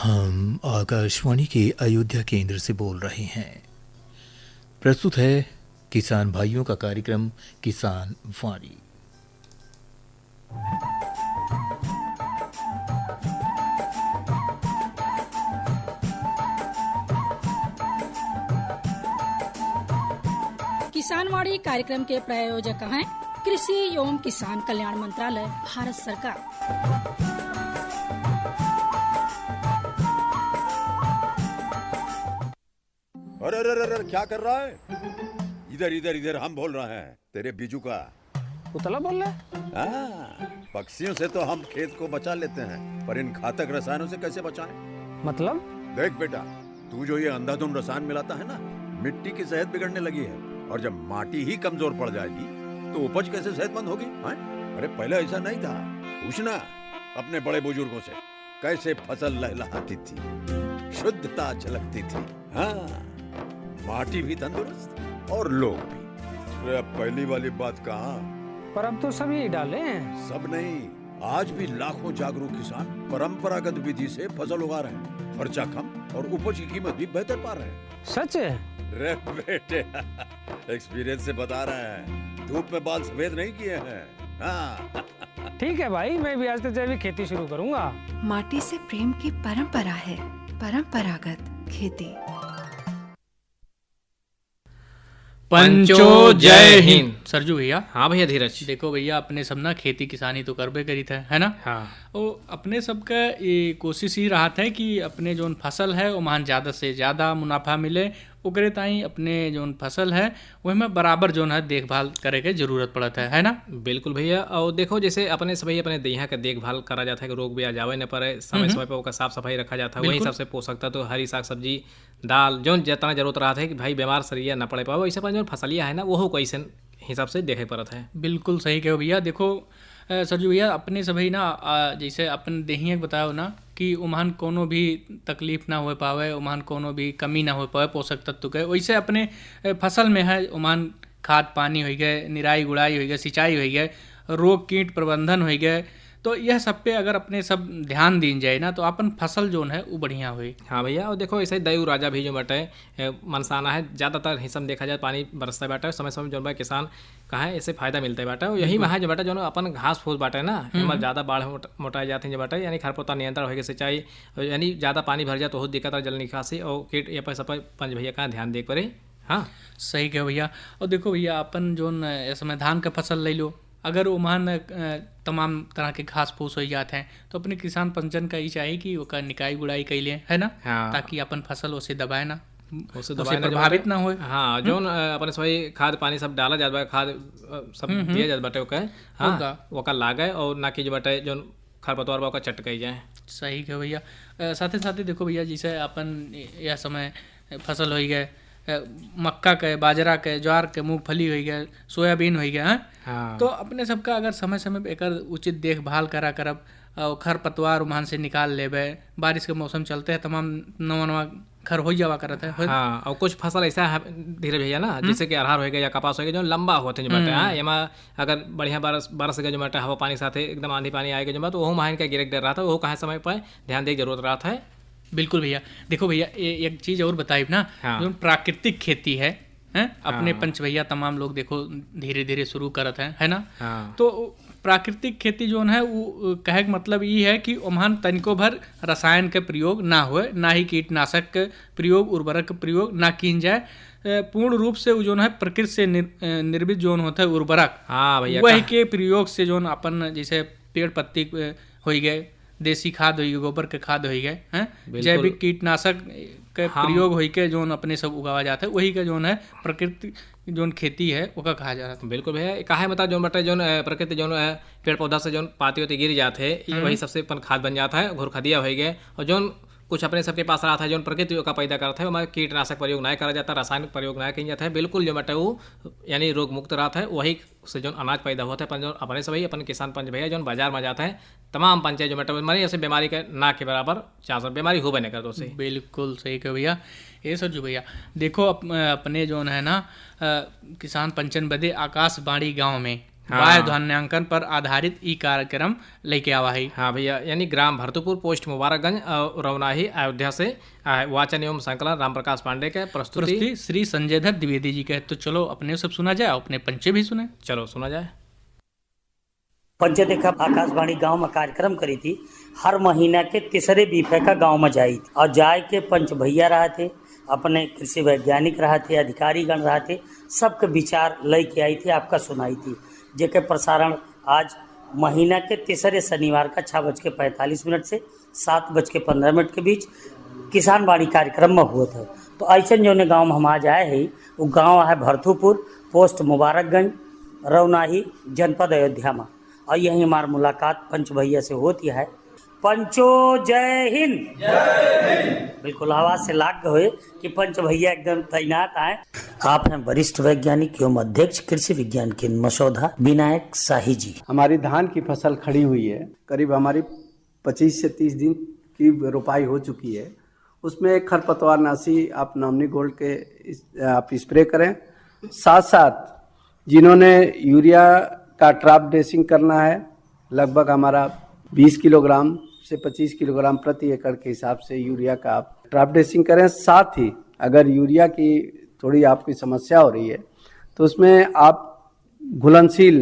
हम आकाशवाणी के अयोध्या केंद्र से बोल रहे हैं। प्रस्तुत है किसान भाइयों का कार्यक्रम किसान वाणी। किसान वाणी कार्यक्रम के प्रायोजक हैं कृषि एवं किसान कल्याण मंत्रालय, भारत सरकार। अरे अरे अरे क्या कर रहा है? इधर इधर इधर, हम बोल रहे हैं तेरे बीजू का। उतला बोल रहा है? हाँ, पक्षियों से तो हम खेत को बचा लेते हैं, पर इन घातक रसायनों से कैसे बचाएं? मतलब? देख बेटा, तू जो ये अंधाधुंध रसायन मिलाता है ना, मिट्टी की सेहत बिगड़ने लगी है। और जब माटी ही कमजोर पड़ जाएगी तो उपज कैसे सेहतमंद होगी? अरे पहले ऐसा नहीं था। पूछना अपने बड़े बुजुर्गों से, कैसे फसल लहलहाती थी, शुद्धता झलकती थी। हाँ, माटी भी तंदुरुस्त और लोग भी। अरे अब पहली वाली बात कहाँ? पर अब तो सभी डाले हैं। सब नहीं, आज भी लाखों जागरूक किसान परंपरागत विधि से फसल उगा रहे हैं। खर्चा कम और उपज की कीमत भी बेहतर पा रहे हैं। सच है? रे बेटे, एक्सपीरियंस से बता रहे हैं, धूप में बाल सफेद नहीं किए हैं। हाँ। ठीक है भाई, मैं भी आज से जैविक खेती शुरू करूंगा। माटी से प्रेम की परंपरा है, परंपरागत खेती। पंचो जय हिंद। सरजू भैया। हाँ भैया धीरज। देखो भैया, अपने सब ना खेती किसानी तो करबे करी था, है ना? हाँ। और अपने सबका ये कोशिश ही रहा था कि अपने जोन फसल है वो मान ज़्यादा से ज़्यादा मुनाफा मिले, ओकरे ताई अपने जोन फसल है वही में बराबर जोन है देखभाल करे के जरूरत पड़ता है ना? बिल्कुल भैया। और देखो जैसे अपने सभी अपने देहा का देखभाल करा जाता है कि रोग भी आ जावे न पड़े, समय समय पर उसका साफ सफाई रखा जाता है। वही सबसे पोषक तत्व, हरी साग सब्जी दाल जो जितना जरूरत रहा है कि भाई बीमार शरीर ना पड़े पाओ, ऐसे पर जो फसलियाँ है ना वो कैसे हिसाब से देखे पड़ता है। बिल्कुल सही कहो भैया। देखो सरजू भैया, अपने सभी ना जैसे अपन देहिए बताओ ना कि उमान कोनो भी तकलीफ ना हो पावे, उमान कोनो भी कमी ना हो पावे पोषक तत्व के, वैसे अपने फसल में है उमान खाद पानी हो गए, निराई गुड़ाई हो गए, सिंचाई हो गए, रोग कीट प्रबंधन हो गए, तो यह सब पे अगर अपने सब ध्यान दी जाए ना तो अपन फसल जोन है वो बढ़िया हुई। हाँ भैया। और देखो ऐसे दयु राजा भी जो बटे मनसाना है, ज़्यादातर हिस्सा में देखा जाए पानी बरसता बाटा, समय समय जो किसान का है ऐसे फायदा मिलता है बाटा। यही वहाँ जो बाटा जो अपन घास फूस बाटे ना, इनमें ज़्यादा बाढ़ मोटाई जाती है जो बाटा, यानी खरपतवार नियंत्रण होगी, सिंचाई यानी ज़्यादा पानी भर जाए तो बहुत दिक्कत है, जल निकासी और कीट ये पर सब पंच भैया का ध्यान देख पड़े। हाँ सही कहो भैया। और देखो भैया, अपन जोन इस समय धान का फसल ले लो, अगर ओमान तमाम तरह के घास फूस हो जाते हैं तो अपने किसान पंचन का ही चाहिए कि ओका निकाई गुड़ाई कैले, है ना? हाँ। ताकि अपन फसल उसे दबाए ना, उसे प्रभावित ना हो। हाँ, जो अपने सभी खाद पानी सब डाला जाता है, खाद सब दिया जाता बाटे ओके। हाँ, ओका लागे और ना कि जो बाटे जो खरपतवार बा ओका चटकाई जाए। सही कहो भैया। साथे साथे देखो भैया, जैसे अपन यह समय फसल हो गए मक्का के, बाजरा के, ज्वार के, मूंगफली हो गया, सोयाबीन हो गया है। हाँ। तो अपने सबका अगर समय समय पर एकर उचित देखभाल करा करब, खर पतवार वहाँ से निकाल लेबे, बारिश के मौसम चलते हैं तमाम नवा नवा खर हो जावा करता है। हाँ, और कुछ फसल ऐसा है धीरे भैया ना, जैसे कि अरहर हो गया या कपास हो गया जो लंबा होते हैं जो बाटे। हाँ, एमा अगर बढ़िया बरस गया जो बाटे, हवा पानी साथ एकदम आंधी पानी आएगा जो बात, वो महान का गिरक डर रहा था, वो कहाँ समय पर ध्यान देने की जरूरत रहा था। बिल्कुल भैया। देखो भैया, एक चीज़ और बताई ना। हाँ। जो प्राकृतिक खेती है अपने हाँ। पंच भैया तमाम लोग देखो धीरे धीरे शुरू करत है ना? हाँ। तो प्राकृतिक खेती जो है वो कहे का मतलब ये है कि ओमान तनिको भर रसायन के प्रयोग ना होए, ना ही कीटनाशक के प्रयोग, उर्वरक के प्रयोग ना किन जाए। पूर्ण रूप से जो है प्रकृति से निर्मित जो होता है उर्वरक, हाँ भैया, वही के प्रयोग से जो अपन जैसे पेड़ पत्ती हो गए, देसी खाद हो गई, गोबर के खाद हो गए हैं, जैविक कीटनाशक के प्रयोग हो के जो अपने सब उगावा जाता है, वही का जो है प्रकृति जो खेती है वो कहा जा रहा है। बिल्कुल भैया। कहा बता जो बटे जो प्रकृति जो पेड़ पौधा से जो पाती होती गिर जाते हैं, वही सबसे अपन खाद बन जाता है, घुरखदिया हो गए। और जो कुछ अपने सबके पास रहा था जो प्रकृति का पैदा करता है, हमारे कीटनाशक प्रयोग ना करा जाता, रासायनिक प्रयोग ना किया जाता है, बिल्कुल जो बटे वो यानी रोग मुक्त रहता है, वही से जो अनाज पैदा होता है। जो अपने सभी अपन किसान पंच भैया जो बाजार में जाता है, तमाम पंचायत जो बटे मानी ऐसे बीमारी के ना के बराबर 400 बीमारी हो बने कर दो से। बिल्कुल सही कहो भैया। ये सरजू भैया देखो अपने जो है ना किसान पंचन बदे आकाशवाणी गाँव में वाह धान्यांकन पर आधारित ई कार्यक्रम लेके आवा है। हाँ भैया, यानी ग्राम भरतुपुर, पोस्ट मुबारकगंज, रौनाही, अयोध्या से वाचन एवं संकलन राम प्रकाश पांडे के, प्रस्तुति श्री संजय धर द्विवेदी जी के। तो चलो अपने सब सुना जाए, अपने पंचे भी सुने। चलो सुना जाए। पंच देखा आकाशवाणी गांव में कार्यक्रम करी थी, हर महीना के तीसरे बीफे का गांव में जाई थी और जाए के पंच भैया रहा थे, अपने कृषि वैज्ञानिक रहा थे, अधिकारीगण रहा थे, सबके विचार ले के आई थी, आपका सुनाई थी। जेके प्रसारण आज महीना के तीसरे शनिवार का 6:45 से 7:15 के बीच किसान वाणी कार्यक्रम में हुआ था। तो ऐसे जो गांव में हम आज आए हैं, वो गांव है भरतुपुर, पोस्ट मुबारकगंज, रौनाही, जनपद अयोध्या में। और यही हमारी मुलाकात पंच भैया से होती है। पंचो जय हिंद, बिल्कुल आवाज से लाग हुए कि पंच भैया एकदम तैनात आए। आप हैं वरिष्ठ वैज्ञानिक एवं अध्यक्ष कृषि विज्ञान केंद्र मसौदा विनायक शाही जी। हमारी धान की फसल खड़ी हुई है, करीब हमारी 25 से 30 दिन की रोपाई हो चुकी है। उसमें खरपतवारनाशी आप नॉमिनी गोल्ड के आप स्प्रे करें। साथ साथ जिन्होंने यूरिया का ट्रैप ड्रेसिंग करना है, लगभग हमारा 20 किलोग्राम से 25 किलोग्राम प्रति एकड़ के हिसाब से यूरिया का आप ट्रैप ड्रेसिंग करें। साथ ही अगर यूरिया की थोड़ी आपकी समस्या हो रही है तो उसमें आप घुलनशील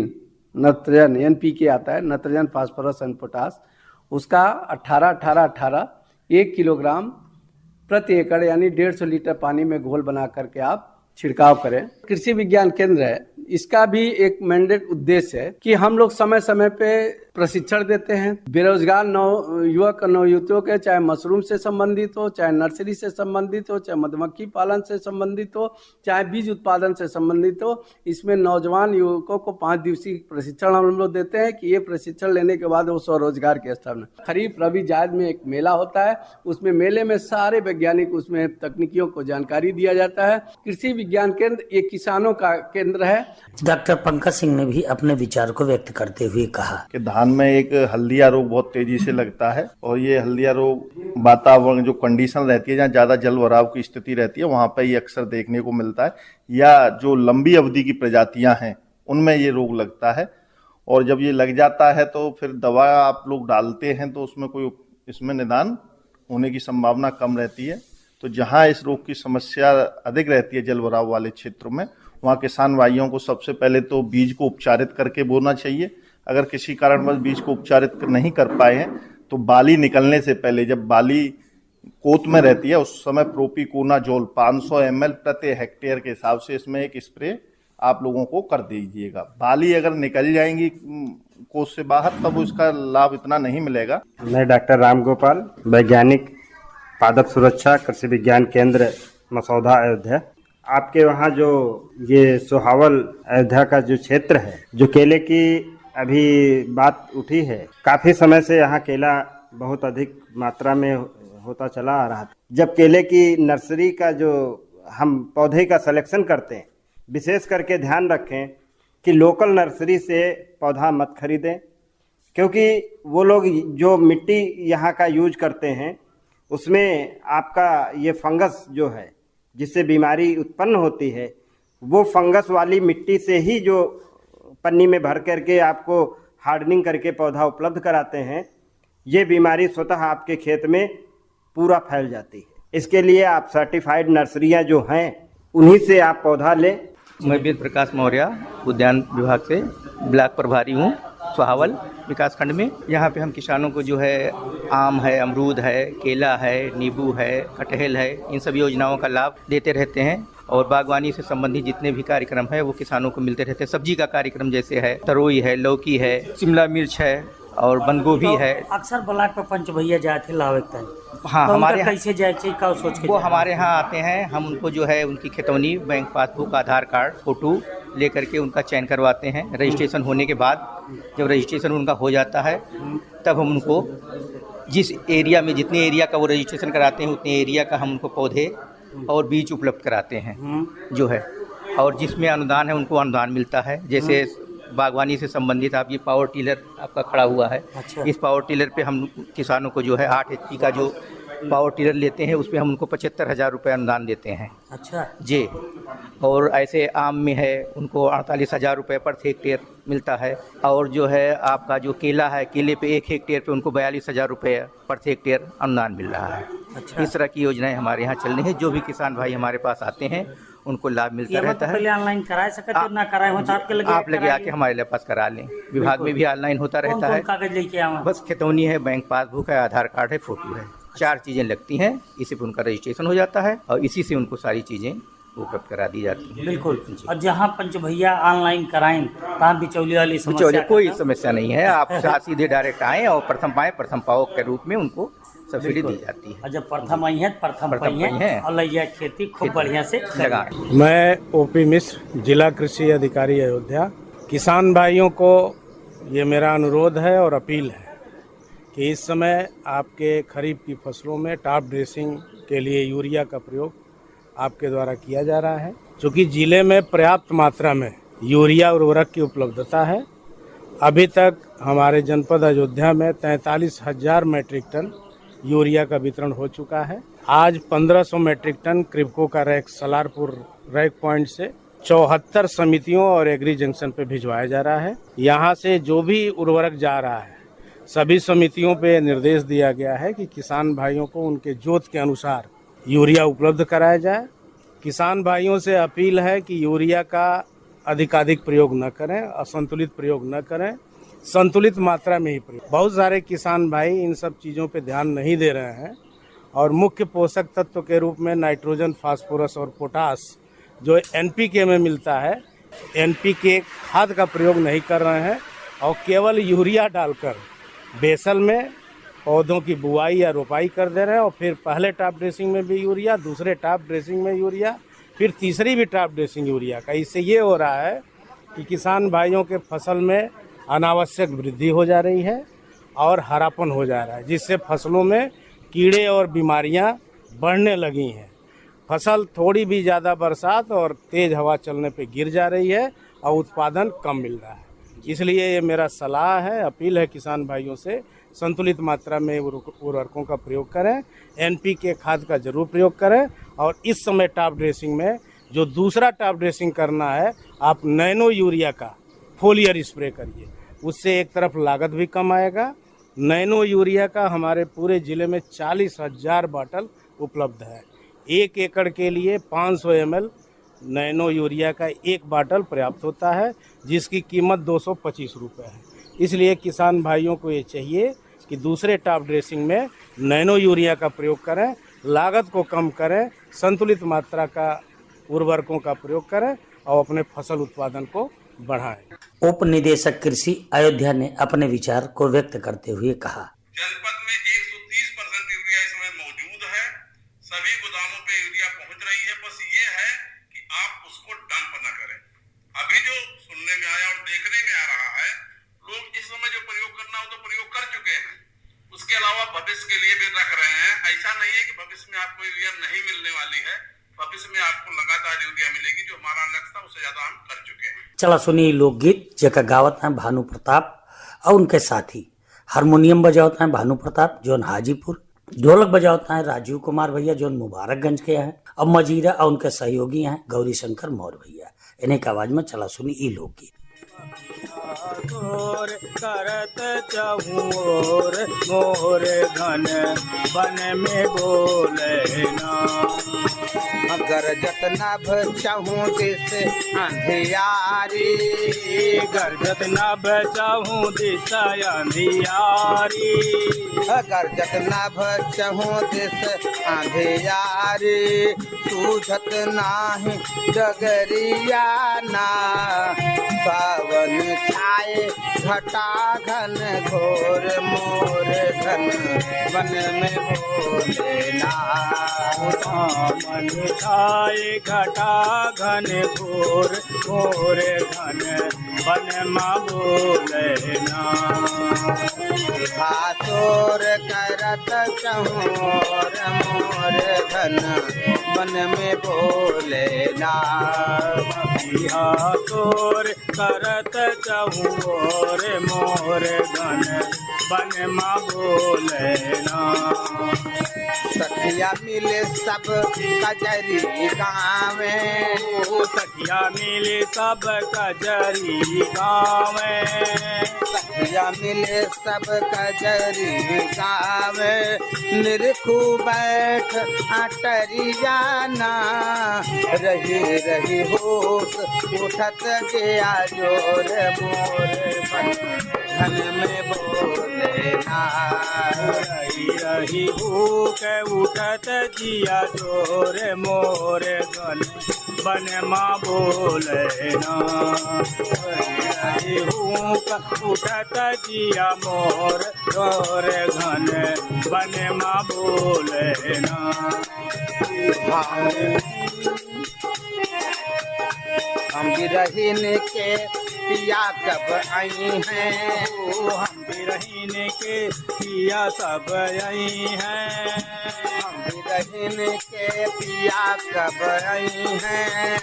नाइट्रोजन NPK आता है, नाइट्रोजन फास्फोरस एंड पोटास, उसका 18-18-18 1 किलोग्राम प्रति एकड़ यानी 150 लीटर पानी में घोल बना करके आप छिड़काव करें। कृषि विज्ञान केंद्र है, इसका भी एक मैंडेट उद्देश्य है कि हम लोग समय समय पे प्रशिक्षण देते हैं बेरोजगार युवक नवयुवतियों के, चाहे मशरूम से संबंधित हो, चाहे नर्सरी से संबंधित हो, चाहे मधुमक्खी पालन से संबंधित हो, चाहे बीज उत्पादन से संबंधित हो। इसमें नौजवान युवकों को 5 दिवसीय प्रशिक्षण हम लोग देते हैं कि ये प्रशिक्षण लेने के बाद वो स्वरोजगार के स्तर में। खरीफ रबी जायद में एक मेला होता है, उसमें मेले में सारे वैज्ञानिक उसमें तकनीकियों को जानकारी दिया जाता है। कृषि विज्ञान केंद्र ये किसानों का केंद्र है। डॉक्टर पंकज सिंह ने भी अपने विचार को व्यक्त करते हुए कहा कि धान में एक हल्दिया रोग बहुत तेजी से लगता है और ये हल्दिया रोग वातावरण जो कंडीशन रहती है, जहाँ ज्यादा जल भराव की स्थिति रहती है, वहाँ पे ये अक्सर देखने को मिलता है, या जो लंबी अवधि की प्रजातियां हैं उनमें ये रोग लगता है। और जब ये लग जाता है तो फिर दवा आप लोग डालते हैं तो उसमें कोई इसमें निदान होने की संभावना कम रहती है। तो जहाँ इस रोग की समस्या अधिक रहती है जल भराव वाले क्षेत्रों में, वहाँ किसान भाइयों को सबसे पहले तो बीज को उपचारित करके बोना चाहिए। अगर किसी कारणवश बीज को उपचारित नहीं कर पाए हैं तो बाली निकलने से पहले, जब बाली कोत में रहती है, उस समय प्रोपिकोनाजोल 500 ml प्रति हेक्टेयर के हिसाब से इसमें एक स्प्रे आप लोगों को कर दीजिएगा। बाली अगर निकल जाएंगी कोत से बाहर तब उसका लाभ इतना नहीं मिलेगा। मैं डॉक्टर राम गोपाल, वैज्ञानिक पादप सुरक्षा कृषि विज्ञान केंद्र मसौदा अयोध्या। आपके वहाँ जो ये सोहावल अयोध्या का जो क्षेत्र है, जो केले की अभी बात उठी है, काफ़ी समय से यहाँ केला बहुत अधिक मात्रा में होता चला आ रहा था। जब केले की नर्सरी का जो हम पौधे का सिलेक्शन करते हैं, विशेष करके ध्यान रखें कि लोकल नर्सरी से पौधा मत खरीदें, क्योंकि वो लोग जो मिट्टी यहाँ का यूज करते हैं उसमें आपका ये फंगस जो है जिससे बीमारी उत्पन्न होती है, वो फंगस वाली मिट्टी से ही जो पन्नी में भर करके आपको हार्डनिंग करके पौधा उपलब्ध कराते हैं, ये बीमारी स्वतः आपके खेत में पूरा फैल जाती है। इसके लिए आप सर्टिफाइड नर्सरियाँ जो हैं उन्हीं से आप पौधा लें। मैं वेद प्रकाश मौर्य उद्यान विभाग से ब्लॉक प्रभारी हूँ, सोहावल विकास खंड में। यहाँ पे हम किसानों को जो है आम है, अमरूद है, केला है, नींबू है, कटहल है, इन सभी योजनाओं का लाभ देते रहते हैं। और बागवानी से संबंधित जितने भी कार्यक्रम है वो किसानों को मिलते रहते हैं। सब्जी का कार्यक्रम जैसे है, तरोई है, लौकी है, शिमला मिर्च है और बंद गोभी है। अक्सर ब्लॉक पे पंच भैया जाते लावेकता है। हाँ, हमारे कैसे जाए का सोच के वो हमारे यहाँ आते हैं, हम उनको जो है उनकी खेतौनी, बैंक पासबुक, आधार कार्ड, फोटो लेकर के उनका चयन करवाते हैं। रजिस्ट्रेशन होने के बाद जब रजिस्ट्रेशन उनका हो जाता है तब हम उनको जिस एरिया में, जितने एरिया का वो रजिस्ट्रेशन कराते हैं उतने एरिया का हम उनको पौधे और बीज उपलब्ध कराते हैं जो है। और जिसमें अनुदान है उनको अनुदान मिलता है। जैसे बागवानी से संबंधित आप ये पावर टिलर आपका खड़ा हुआ है। अच्छा। इस पावर टिलर पे हम किसानों को जो है 8 HP का जो पावर टिलर लेते हैं उस पर हम उनको 75,000 रुपये अनुदान देते हैं। अच्छा जी। और ऐसे आम में है उनको 48,000 रुपये प्रति हेक्टेयर मिलता है। और जो है आपका जो केला है, केले पे 1 हेक्टेयर पे उनको 42,000 रुपये प्रति हेक्टेयर अनुदान मिल रहा है। अच्छा। इस तरह की योजनाएं हमारे यहाँ चल रही हैं। जो भी किसान भाई हमारे पास आते हैं उनको लाभ मिलता रहता है। पहले ऑनलाइन कराए सकते हो, ना कराए हो तो आपके लगे आप लगे आके हमारे पास करा लें। विभाग में भी ऑनलाइन होता रहता है। कागज लेके आवा? बस खतौनी है, बैंक पासबुक है, आधार कार्ड है, फोटो है, 4 चीज़ें लगती हैं। इसी पर उनका रजिस्ट्रेशन हो जाता है और इसी से उनको सारी चीज़ें उपलब्ध करा दी जाती है। बिल्कुल। और जहाँ पंच भैया ऑनलाइन कराएं तहाँ बिचौली वाली समस्या कोई समस्या नहीं है। आप सीधे डायरेक्ट आएँ और प्रथम पाएँ, प्रथम पाओ के रूप में उनको सब्सिडी दी जाती है। और जब प्रथम आई है प्रथम पाई है और लैया खेती खूब बढ़िया से लगा। मैं ओपी मिश्र, जिला कृषि अधिकारी अयोध्या। किसान भाइयों को ये मेरा अनुरोध है और अपील है कि इस समय आपके खरीफ की फसलों में टॉप ड्रेसिंग के लिए यूरिया का प्रयोग आपके द्वारा किया जा रहा है। चूँकि जिले में पर्याप्त मात्रा में यूरिया उर्वरक की उपलब्धता है। अभी तक हमारे जनपद अयोध्या में 43,000 मैट्रिक टन यूरिया का वितरण हो चुका है। आज 1500 मैट्रिक टन क्रिप्को का रैक सलारपुर रैक पॉइंट से 74 समितियों और एग्री जंक्शन पे भिजवाया जा रहा है। यहाँ से जो भी उर्वरक जा रहा है सभी समितियों पे निर्देश दिया गया है कि किसान भाइयों को उनके जोत के अनुसार यूरिया उपलब्ध कराया जाए। किसान भाइयों से अपील है कि यूरिया का अधिकाधिक प्रयोग न करें, असंतुलित प्रयोग न करें, संतुलित मात्रा में ही प्रयोग। बहुत सारे किसान भाई इन सब चीज़ों पे ध्यान नहीं दे रहे हैं और मुख्य पोषक तत्व के रूप में नाइट्रोजन, फास्फोरस और पोटास जो एनपीके में मिलता है, एनपीके खाद का प्रयोग नहीं कर रहे हैं और केवल यूरिया डालकर बेसल में पौधों की बुआई या रोपाई कर दे रहे हैं। और फिर पहले टॉप ड्रेसिंग में भी यूरिया, दूसरे टॉप ड्रेसिंग में यूरिया, फिर तीसरी भी टॉप ड्रेसिंग यूरिया का। इससे ये हो रहा है कि किसान भाइयों के फसल में अनावश्यक वृद्धि हो जा रही है और हरापन हो जा रहा है, जिससे फसलों में कीड़े और बीमारियां बढ़ने लगी हैं। फसल थोड़ी भी ज़्यादा बरसात और तेज़ हवा चलने पे गिर जा रही है और उत्पादन कम मिल रहा है। इसलिए ये मेरा सलाह है, अपील है किसान भाइयों से, संतुलित मात्रा में उर्वरकों का प्रयोग करें, एनपीके खाद का जरूर प्रयोग करें। और इस समय टॉप ड्रेसिंग में जो दूसरा टॉप ड्रेसिंग करना है, आप नैनो यूरिया का फोलियर स्प्रे करिए। उससे एक तरफ लागत भी कम आएगा। नैनो यूरिया का हमारे पूरे ज़िले में 40,000 बॉटल उपलब्ध है। 1 एकड़ के लिए 500 ml नैनो यूरिया का एक बाटल पर्याप्त होता है, जिसकी कीमत 225 रुपये है। इसलिए किसान भाइयों को ये चाहिए कि दूसरे टॉप ड्रेसिंग में नैनो यूरिया का प्रयोग करें, लागत को कम करें, संतुलित मात्रा का उर्वरकों का प्रयोग करें और अपने फसल उत्पादन को बढ़ाएं। उप निदेशक कृषि अयोध्या ने अपने विचार को व्यक्त करते हुए कहा, जनपद में 130% यूरिया इस समय मौजूद है। सभी गोदामों पे यूरिया पहुंच रही है। बस ये है कि आप उसको डंप न करें। अभी जो सुनने में आया और देखने में आ रहा है, लोग इस समय जो प्रयोग करना हो तो प्रयोग कर चुके हैं। उसके अलावा भविष्य के लिए भी रख रहे हैं। ऐसा नहीं है कि भविष्य में आपको यूरिया नहीं मिलने वाली है। भविष्य में आपको लगातार यूरिया मिलेगी। जो हमारा लक्ष्य था उससे ज्यादा हम कर चुके हैं। चला सुनिए लोकगीत जेका गावत हैं भानु प्रताप और उनके साथी। हारमोनियम बजावता है भानु प्रताप जोन हाजीपुर, ढोलक बजावता है राजीव कुमार भैया जोन मुबारकगंज के हैं, और मजीरा और उनके सहयोगी हैं गौरी शंकर मौर्य भैया। इन्हीं की आवाज में चला सुनी ई लोकगीत। करत चहुओर मोर घन बन में बोले ना, गरजत नभ चहूँ दिस अंधियारी, गरजत नभ चहूँ दिस अंधियारी, गरजत नभ चहूँ दिस अंधियारी, सूझत नाही डगरिया ना, सावन छाए घटा घन घोर मोर घन वन में बोले ना, सावन छाए घटा घन घोर मोर घन वन में बोले ना, भासोर करत चहोर मोर घन वन में बोले ना, भासोर करत चहुओर मोर घन बन मा बोले ना, सखिया सखिया मिले सब कजरी गावे, सखिया मिले सब कजरी गावे, सखिया मिले सब कजरी गावे, निरखू बैठ अटरिया ना, रही रही होश उठत गया जोर मोर धन में बोले ना, रही रही भूख उठत जिया जोर मोर धन बन माँ बोले ना, रही भूख उठत जिया मोर जोर घन बन माँ बोले ना। हम बिरहीन के पिया कब आई हैं, हम बिरहीन के पिया सब आई हैं, हम बिरहीन के पिया कब आई हैं,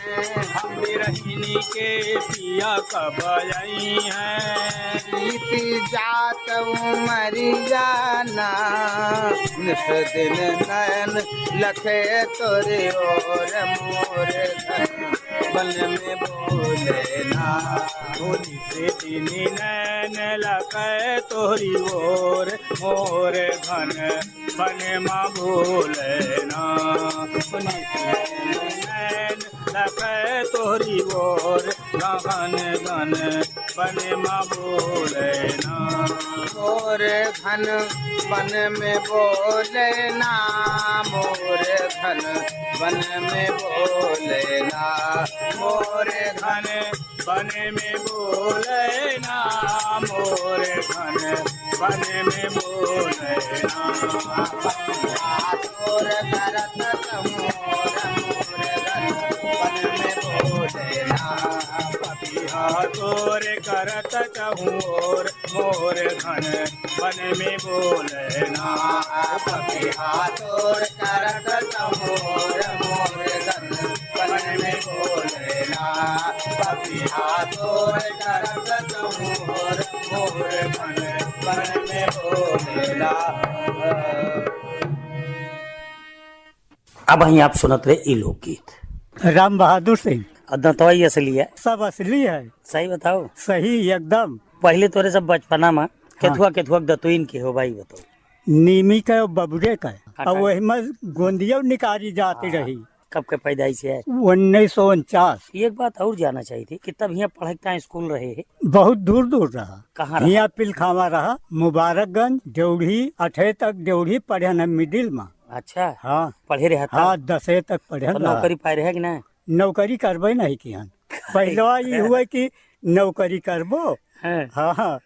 हम बिरहीन के पिया कब आई हैं, बीती जात उमरिया ना, निस दिन नैन लखे तोरे और मोरे धन बन में बोले ना, होली से दिन नैन लखे तोरी ओर मोर घन बन माँ बोले ना, होली से नैन लखे तोरी ओर घन घन बन माँ बोले ना, मोर घन बन में बोले ना, मोर घन बन में बोले ना, मोर घन बन में बोले ना, मोर घन बन में बोले ना, तोर करत मोर मोर घन बन में बोले ना, पपिया तोर करत चहूर मोर घन बन में बोले ना, पपिया तोर करत मोर मोर घन बन में बोले ना, पपिया तोर करत मोर मोर घन बन में बोले ना। अब અહીં आप सुनत रहे ई लोकगीत। राम बहादुर सिंह। दंतवाई असली है? सब असली है। सही बताओ। सही एकदम। पहले तोरे सब बचपना में केथुआ केथुआ दतुइन के हो भाई बताओ। नीमी का और बबुरे का और वही में गोंदिया निकाली जाती रही। कब के पैदाइश है? 1949। एक बात और जाना चाहिए थी कि तब यहाँ पढ़ता स्कूल रहे है? बहुत दूर दूर रहा। कहाँ यहाँ पिलखावा रहा, मुबारकगंज, देवढ़ी, 8 तक देवढ़ी पढ़े न मिडिल में। अच्छा। हाँ पढ़े रहे? हाँ 10 तक पढ़े। तो नौकरी पाए रहे कि ना? नौकरी करबे नहीं किया। पहला ये हुआ कि नौकरी करबो। हाँ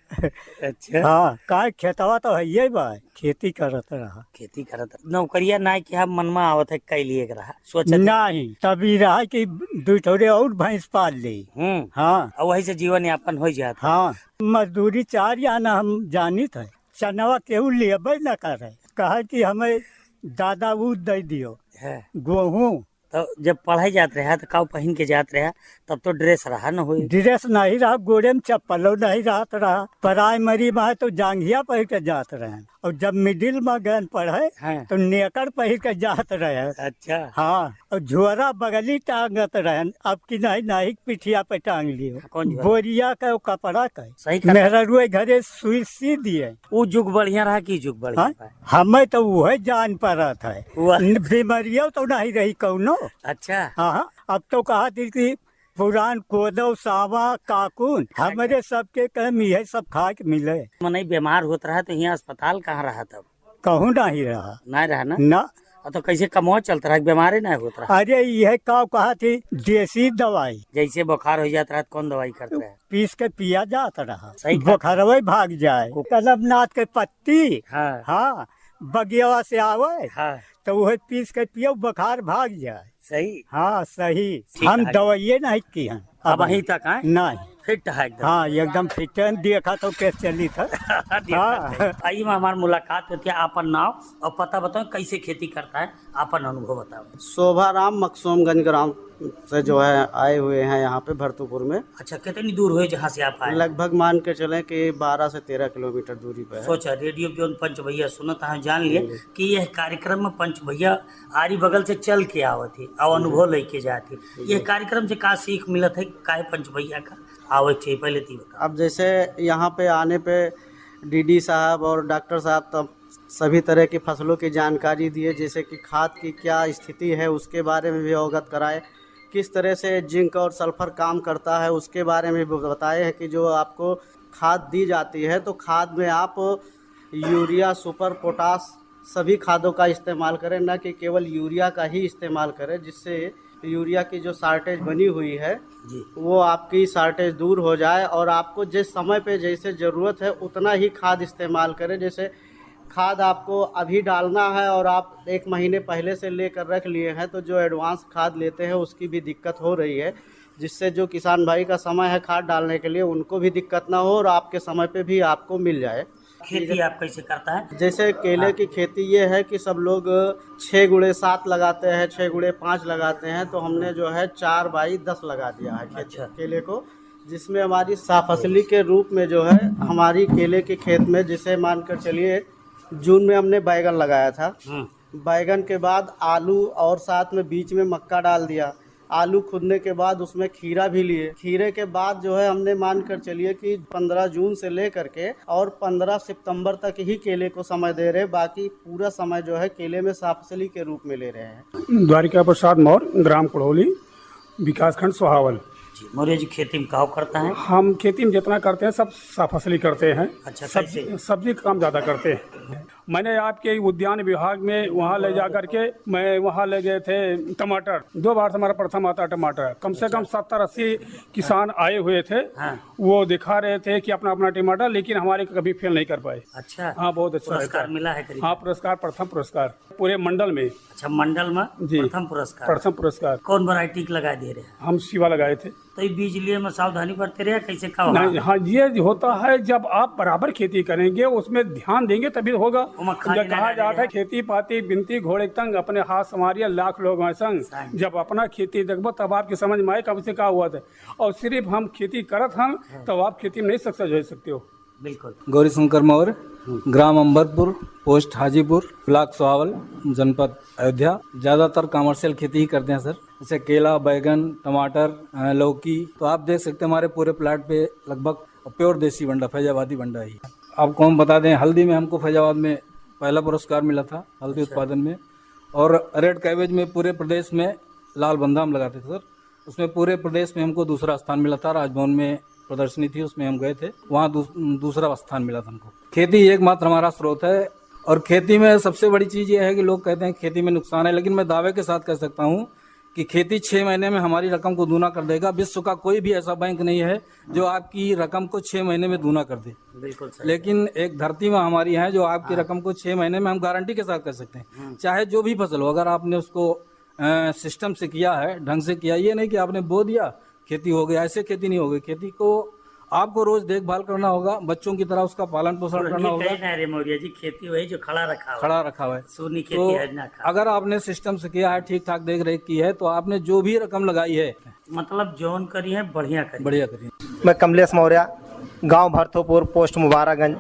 अच्छा। हाँ का खेतवा तो है ये बा, खेती करत रहा। खेती करत नौकरिया ना कि हम मन में आवत है कैलिए रहा सोच नहीं, तभी रहा कि 2 थोड़े और भैंस पाल ली। हाँ और वही से जीवन यापन हो जाता। हाँ मजदूरी 4 आना हम जानित है। चनवा केहू लेबे न करे, कहा कि हमें दादा वो दे दियो गेहूँ। तो जब पढ़ाई जाते रहा तो काउ पहन के जाते रहा तब तो ड्रेस रहा न हो? ड्रेस नहीं रहा, गोरे में चप्पलो नहीं रहत रहा। प्राइमरी में तो जांघिया पहन के जात रहे और जब मिडिल में गए पढ़े तो नेकर पहन के जात रहे। अच्छा। हाँ और झोरा बगली टांगत रहे। अब की नहीं पिठिया पे टांग लियो। बोरिया का कपड़ा का सही मेहरा घरे सुई सी दिए। वो जुग बढ़िया रहा कि जुग बढ़िया? हमें तो वह जान पड़त है, बीमारियों तो नहीं रही कौनो। अच्छा। हाँ अब तो कहा थी कि पुरान कोदो सावा काकुन हमारे सबके कमी है, सब खा के मिले। मन बीमार होता रहा तो यहाँ अस्पताल कहाँ रहा? तब कहूँ नहीं रहा। नहीं रहा ना? ना। तो कैसे कमो चलता रहा? बीमारी नहीं होता रहा? अरे यह कहा थी देसी दवाई। जैसे बुखार हो जाता रहा कौन दवाई करता है? पीस के पिया जाता रहा। सही। बुखार भाग जाए। कलमनाथ के पत्ती। हाँ बगिया से आवे। हाँ तो वह पीस के पियो, बुखार भाग जाए। सही। हाँ सही। हम दवाइये नहीं की हैं अब अहीं तक है? नहीं फिट है एकदम। हाँ एकदम फिट है, देखा तो कैसे चली था। हाँ। आइए में हमारी मुलाकात होती है। आपन नाम और पता बताओ, कैसे खेती करता है, आपन अनुभव बताओ। शोभाराम मकसूमगंज ग्राम से जो है आए हुए हैं यहाँ पे भरतपुर में। अच्छा, कितनी दूर हुए जहाँ से आप आए? लगभग मान के चलें कि 12 से 13 किलोमीटर दूरी पे है। सोचा रेडियो जो पंच भैया सुनत है, जान लिए कि यह कार्यक्रम में पंच भैया आरी बगल से चल के आवत थे और अनुभव लेके जाते। यह कार्यक्रम से का सीख मिलत है, का पंच भैया का आवे चाहिए, पहले थी बता। अब जैसे यहाँ पे आने पे डीडी साहब और डॉक्टर साहब तब सभी तरह की फसलों की जानकारी दिए, जैसे कि खाद की क्या स्थिति है उसके बारे में भी अवगत कराए, किस तरह से जिंक और सल्फर काम करता है उसके बारे में भी बताए हैं कि जो आपको खाद दी जाती है तो खाद में आप यूरिया, सुपर, पोटास सभी खादों का इस्तेमाल करें, न कि केवल यूरिया का ही इस्तेमाल करें, जिससे यूरिया की जो शार्टेज बनी हुई है वो आपकी शार्टेज दूर हो जाए और आपको जिस समय पे जैसे ज़रूरत है उतना ही खाद इस्तेमाल करें। जैसे खाद आपको अभी डालना है और आप 1 महीने पहले से लेकर रख लिए हैं तो जो एडवांस खाद लेते हैं उसकी भी दिक्कत हो रही है, जिससे जो किसान भाई का समय है खाद डालने के लिए उनको भी दिक्कत ना हो और आपके समय पे भी आपको मिल जाए। खेती आप कैसे करता है? जैसे केले की खेती ये है कि सब लोग 6x7 लगाते हैं, 6x5 लगाते हैं, तो हमने जो है 4x10 लगा दिया है। अच्छा। केले को, जिसमें हमारी साफसली के रूप में जो है हमारी केले के खेत में, जिसे मानकर चलिए जून में हमने बैगन लगाया था, बैगन के बाद आलू और साथ में बीच में मक्का डाल दिया, आलू खुदने के बाद उसमें खीरा भी लिए, खीरे के बाद जो है हमने मानकर चलिए कि 15 जून से लेकर के और 15 सितंबर तक ही केले को समय दे रहे, बाकी पूरा समय जो है केले में साफसली के रूप में ले रहे हैं। द्वारिका प्रसाद मौर्य, ग्राम कुड़ौली, विकासखंड सोहावल। मौर्य जी खेती में क्या करता है? हम खेती में जितना करते हैं सब साफसली करते हैं। अच्छा, सब्जी का काम ज़्यादा करते हैं। मैंने आपके उद्यान विभाग में वहाँ ले जा करके मैं वहाँ ले गए थे टमाटर, 2 बार से हमारा प्रथम आता टमाटर। कम से कम 70-80 किसान आए हुए थे। वो दिखा रहे थे कि अपना अपना टमाटर, लेकिन हमारे कभी फेल नहीं कर पाए। अच्छा। हाँ, बहुत अच्छा पुरस्कार मिला है? हाँ, पुरस्कार, प्रथम पुरस्कार पूरे मंडल में। अच्छा, मंडल में जी, प्रथम पुरस्कार। प्रथम पुरस्कार। कौन वैरायटी लगा दे रहे हैं? हम शिवा लगाए थे। तो ये बीज लिए में सावधानी बरते रहे, कैसे का? नहीं, हाँ, ये होता है जब आप बराबर खेती करेंगे, उसमें ध्यान देंगे तभी होगा। जब कहा जाता है खेती पाती बिनती घोड़े तंग, अपने हाथ संवारिया लाख लोग हैं संग। जब अपना खेती देखबो तब आपकी समझ में आए कब से क्या हुआ था। और सिर्फ हम खेती करत हम तब आप खेती में नहीं सक्सेस हो सकते हो। बिल्कुल। गौरी शंकर मौर्य, ग्राम अंबरपुर, पोस्ट हाजीपुर, ब्लॉक सोहावल, जनपद अयोध्या। ज़्यादातर कमर्शियल खेती ही करते हैं सर, जैसे केला, बैगन, टमाटर, लौकी। तो आप देख सकते हैं हमारे पूरे प्लाट पे लगभग प्योर देसी बंडा, फैजाबादी बंडा ही। आपको हम बता दें, हल्दी में हमको फैजाबाद में पहला पुरस्कार मिला था हल्दी उत्पादन में, और रेड कैबेज में पूरे प्रदेश में लाल बंधा हम लगाते थे सर, उसमें पूरे प्रदेश में हमको दूसरा स्थान मिला था। राजभवन में प्रदर्शनी थी, उसमें हम गए थे, वहाँ दूसरा स्थान मिला था हमको। खेती एकमात्र हमारा स्रोत है, और खेती में सबसे बड़ी चीज़ ये है कि लोग कहते हैं खेती में नुकसान है, लेकिन मैं दावे के साथ कह सकता हूँ कि खेती 6 महीने में हमारी रकम को दूना कर देगा। विश्व का कोई भी ऐसा बैंक नहीं है जो आपकी रकम को 6 महीने में दूना कर दे। बिल्कुल। लेकिन एक धरती में हमारी है जो आपकी रकम को 6 महीने में हम गारंटी के साथ कर सकते हैं, चाहे जो भी फसल हो। अगर आपने उसको सिस्टम से किया है, ढंग से किया, ये नहीं कि आपने बो दिया खेती हो गई, ऐसे खेती नहीं होगी। खेती को आपको रोज देखभाल करना होगा, बच्चों की तरह उसका पालन पोषण करना होगा। मौर्य जी खेती वही जो खड़ा रखा हुआ है, सोनी खेती तो है ना। अगर आपने सिस्टम से किया है, ठीक ठाक देख रेख की है, तो आपने जो भी रकम लगाई है, मतलब जोन करी है बढ़िया करी। मैं कमलेश मौर्य, गांव भरतपुर, पोस्ट मुबारकगंज,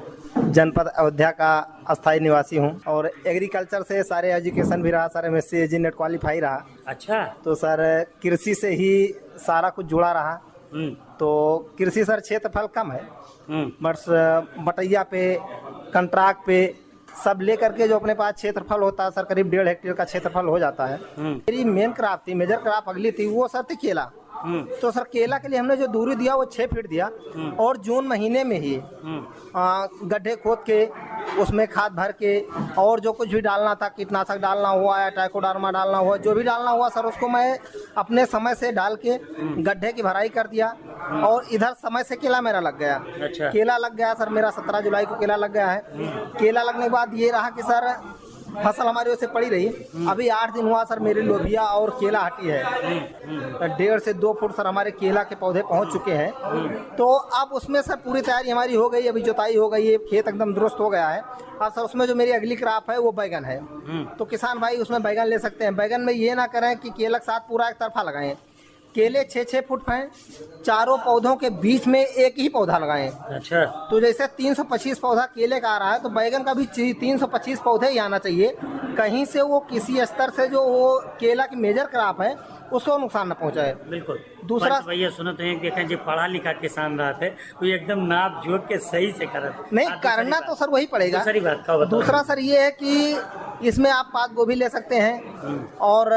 जनपद अयोध्या का अस्थायी निवासी हूं, और एग्रीकल्चर से सारे एजुकेशन भी रहा, सारे MSc नेट क्वालिफाई रहा। अच्छा। तो सर कृषि से ही सारा कुछ जुड़ा रहा। तो कृषि सर क्षेत्रफल कम है, बस बटैया पे, कंट्राक्ट पे सब लेकर के जो अपने पास क्षेत्रफल होता है सर, करीब 1.5 हेक्टेयर का क्षेत्रफल हो जाता है। मेरी मेन क्रॉप थी, मेजर क्रॉप अगली थी, वो सर थी केला। तो सर केला के लिए हमने जो दूरी दिया वो 6 फीट दिया, और जून महीने में ही गड्ढे खोद के उसमें खाद भर के, और जो कुछ भी डालना था, कीटनाशक डालना हुआ या ट्राइकोडर्मा डालना हुआ, जो भी डालना हुआ सर, उसको मैं अपने समय से डाल के गड्ढे की भराई कर दिया। और इधर समय से केला मेरा लग गया। अच्छा। केला लग गया सर मेरा 17 जुलाई को केला लग गया है। केला लगने के बाद ये रहा कि सर फसल हमारी वैसे पड़ी रही। अभी 8 दिन हुआ सर, मेरी लोबिया और केला हटी है। 1.5 से 2 फुट सर हमारे केला के पौधे पहुंच चुके हैं। तो अब उसमें सर पूरी तैयारी हमारी हो गई, अभी जुताई हो गई है, खेत एकदम दुरुस्त हो गया है। अब सर उसमें जो मेरी अगली क्रॉप है वो बैगन है। तो किसान भाई उसमें बैगन ले सकते हैं। बैगन में ये ना करें कि केला के साथ पूरा एक तरफा लगाएं। केले 6-6 फुट हैं, चारों पौधों के बीच में एक ही पौधा लगाएं। अच्छा। तो जैसे 325 पौधा केले का आ रहा है, तो बैगन का भी 325 पौधे ही आना चाहिए। कहीं से वो किसी स्तर से जो वो केला की मेजर क्रॉप है उसको नुकसान न पहुंचाए। बिल्कुल। दूसरा भैया सुनते हैं, देखें जो पढ़ा लिखा किसान रहते वो एकदम नाप जोक के सही से करते नहीं करना तो सर वही पड़ेगा। दूसरी बात का बताओ। दूसरा सर ये है कि इसमें आप पात गोभी ले सकते हैं और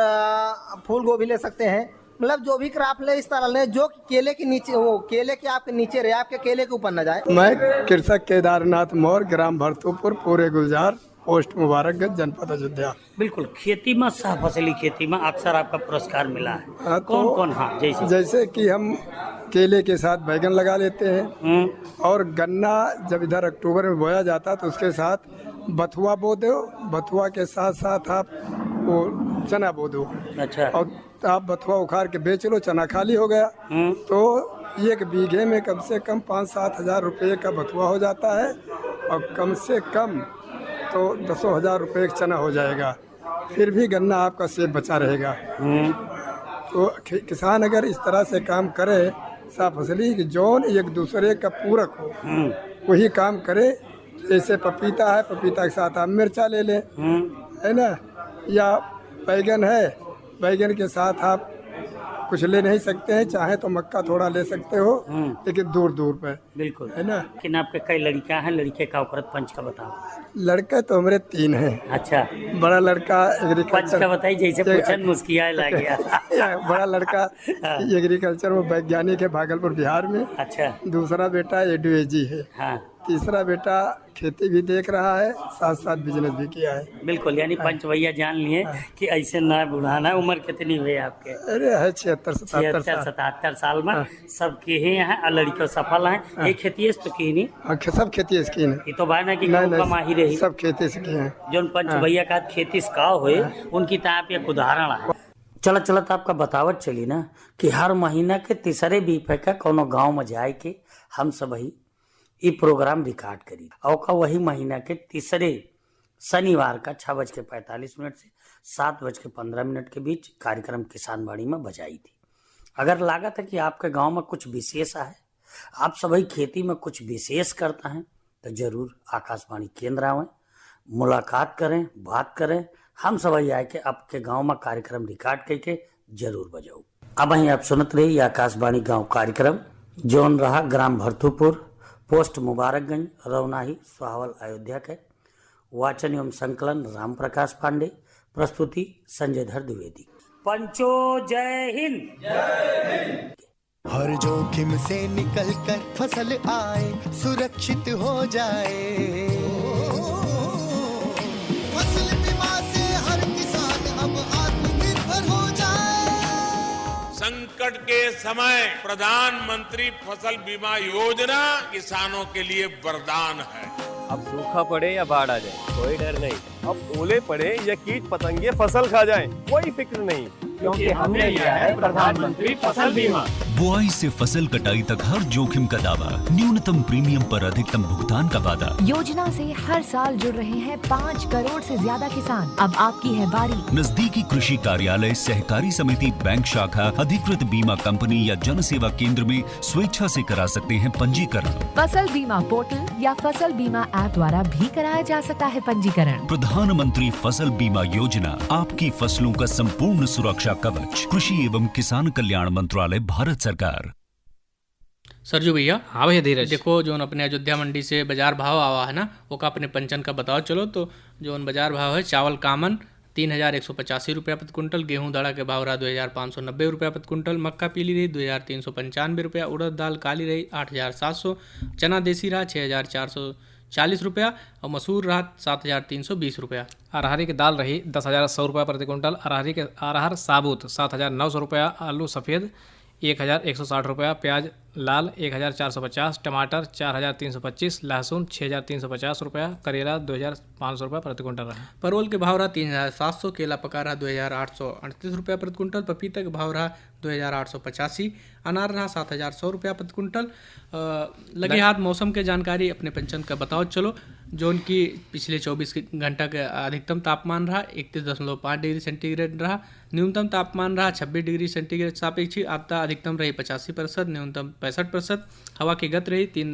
फूल गोभी ले सकते हैं। मतलब जो भी क्रॉप ले इस तरह ले जो केले के नीचे, वो केले के आपके नीचे रहे, आपके केले के ऊपर न जाए। मैं कृषक केदारनाथ मौर्य, ग्राम भरतुपुर, पूरे गुलजार, पोस्ट मुबारकगंज, जनपद अयोध्या। बिल्कुल। खेती में सह फसली खेती में अक्सर आपका पुरस्कार मिला है। कौन कौन? हाँ, जैसे कि हम केले के साथ बैगन लगा लेते हैं और गन्ना जब इधर अक्टूबर में बोया जाता है तो उसके साथ बथुआ बो दो, बथुआ के साथ साथ आप वो चना बो दो। अच्छा। और आप बथुआ उखाड़ के बेच लो, चना खाली हो गया। तो 1 बीघे में कम से कम 5-7 हज़ार रुपये का बथुआ हो जाता है और कम से कम तो 10 हज़ार रुपये का चना हो जाएगा। फिर भी गन्ना आपका सेब बचा रहेगा। तो किसान अगर इस तरह से काम करे सा फसली कि जौन एक दूसरे का पूरक हो, वही काम करे। जैसे पपीता है, पपीता के साथ आप मिर्चा ले लें, है ना, या बैगन है, बैगन के साथ आप कुछ ले नहीं सकते हैं, चाहे तो मक्का थोड़ा ले सकते हो, लेकिन दूर दूर पे। बिल्कुल, है ना। लेकिन आपके कई लड़कियां हैं, लड़के का औरत पंच का बताओ। लड़के तो हमारे 3 हैं। अच्छा। बड़ा लड़का पंच का बताइए, जैसे पूछन मुस्किया लग गया। बड़ा लड़का एग्रीकल्चर में वैज्ञानिक है, भागलपुर बिहार में। अच्छा। दूसरा बेटा एडीएजी है। हाँ। तीसरा बेटा खेती भी देख रहा है, साथ साथ बिजनेस भी किया है। बिल्कुल। यानी पंच भैया जान लिए कि ऐसे न बुढ़ाना। उम्र कितनी हुई आपके? अरे है 76-77 साल में। सब के ही हैं और लड़कियों सफल हैं। एक खेती तो की नहीं, सब खेती की है। ये तो बात है कि कमाही रही, सब खेती से किए हैं। जो पंच भैया का खेती से का हुए उनकी ताप एक उदाहरण है। चलत चलत आपका बतावत चली ना कि हर महीना के तीसरे बीफे का कोनो गाँव में जाए के हम सब ही ये प्रोग्राम रिकॉर्ड करी और का वही महीना के तीसरे शनिवार का 6:45 से 7:15 के बीच कार्यक्रम किसान बाड़ी में बजाई थी। अगर लागत है कि आपके गांव में कुछ विशेष है, आप सभी खेती में कुछ विशेष करता है, तो जरूर आकाशवाणी केंद्र आवें, मुलाकात करें, बात करें। हम सभी आए के आपके गाँव में कार्यक्रम रिकॉर्ड करके जरूर बजाऊ। अब ही आप सुनत रही आकाशवाणी गाँव कार्यक्रम, जोन रहा ग्राम भरतुपुर, पोस्ट मुबारकगंज, रवनाही, सुहावल, अयोध्या के। वाचन एवं संकलन राम प्रकाश पांडे, प्रस्तुति संजय धर द्विवेदी। पंचो जय हिंद। हर जोखिम से निकल कर फसल आए, सुरक्षित हो जाए। फसल बीमा से हर किसान अब आत्मनिर्भर हो जाए। संकट के समय प्रधानमंत्री फसल बीमा योजना किसानों के लिए वरदान है। अब सूखा पड़े या बाढ़ आ जाए कोई डर नहीं, अब ओले पड़े या कीट पतंगे फसल खा जाए कोई फिक्र नहीं, क्योंकि हमने लिया है प्रधानमंत्री फसल बीमा। बुआई से फसल कटाई तक हर जोखिम का दावा, न्यूनतम प्रीमियम पर अधिकतम भुगतान का वादा। योजना से हर साल जुड़ रहे हैं 5 करोड़ से ज्यादा किसान। अब आपकी है बारी। नजदीकी कृषि कार्यालय, सहकारी समिति, बैंक शाखा, अधिकृत बीमा कंपनी या जन सेवा केंद्र में स्वेच्छा से करा सकते हैं पंजीकरण। फसल बीमा पोर्टल या फसल बीमा ऐप द्वारा भी कराया जा सकता है पंजीकरण। प्रधानमंत्री फसल बीमा योजना, आपकी फसलों का संपूर्ण सुरक्षा कवच। कृषि एवं किसान कल्याण मंत्रालय, भारत सरकार। सरजू भैया। हाँ भैया धीरज। देखो जो अपने अयोध्या मंडी से बाजार भाव आवा है ना, वो का अपने पंचन का बताओ। चलो तो जो बाजार भाव है, चावल कामन 3185 रुपया प्रति कुंटल, गेहूं दड़ा के भाव रहा 2790 रुपया प्रति कुंटल, मक्का पीली रही 2395 रुपया, उड़द दाल काली रही 8700, चना देसी रहा 6440 रुपया और मसूर रहा 7320 रुपया। अरहरी की दाल रही 10,100 रुपया प्रति कुंटल, अरहर साबुत 7,900 रुपया, आलू सफ़ेद 1,160 रुपया, प्याज लाल 1450, टमाटर 4325, लहसुन 6350 रुपया, करेला 2500 रुपया प्रति क्विंटल रहा। परवल के भाव रहा 3700, केला पका रहा 2838 रुपया प्रति क्विंटल, पपीता के भाव रहा 2885, अनार रहा 7100 रुपया प्रति क्विंटल। लगे हाथ मौसम के जानकारी अपने पंचांग का बताओ चलो। जो उनकी पिछले 24 घंटा का अधिकतम तापमान रहा 31.5 डिग्री सेंटीग्रेड रहा, न्यूनतम तापमान रहा 26 डिग्री सेंटीग्रेड सापेक्षिक आर्द्रता अधिकतम रही 85%, न्यूनतम 65%, हवा की गति रही 3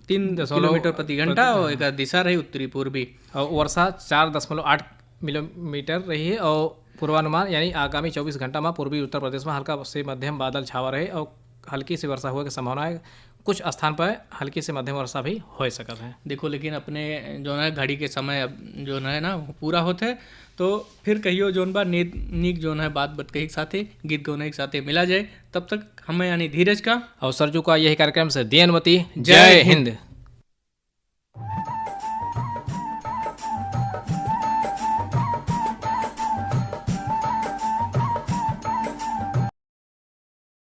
किलोमीटर प्रति घंटा और एक दिशा रही उत्तरी पूर्वी, और वर्षा 4.8 मिलीमीटर रही है। और पूर्वानुमान यानी आगामी 24 घंटा में पूर्वी उत्तर प्रदेश में हल्का से मध्यम बादल छावा रहे और हल्की सी वर्षा हुआ की संभावना है। कुछ स्थान पर हल्की से मध्यम वर्षा भी हो सकता है। देखो लेकिन अपने जो है घड़ी के समय अब जो है ना पूरा होते तो फिर कहियो जोन बा नीक जो है बात कही के साथे गीत गौने के साथे मिला जाए। तब तक हमें यानी धीरज का और सरजू का यही कार्यक्रम से दी अनुमति। जय हिंद।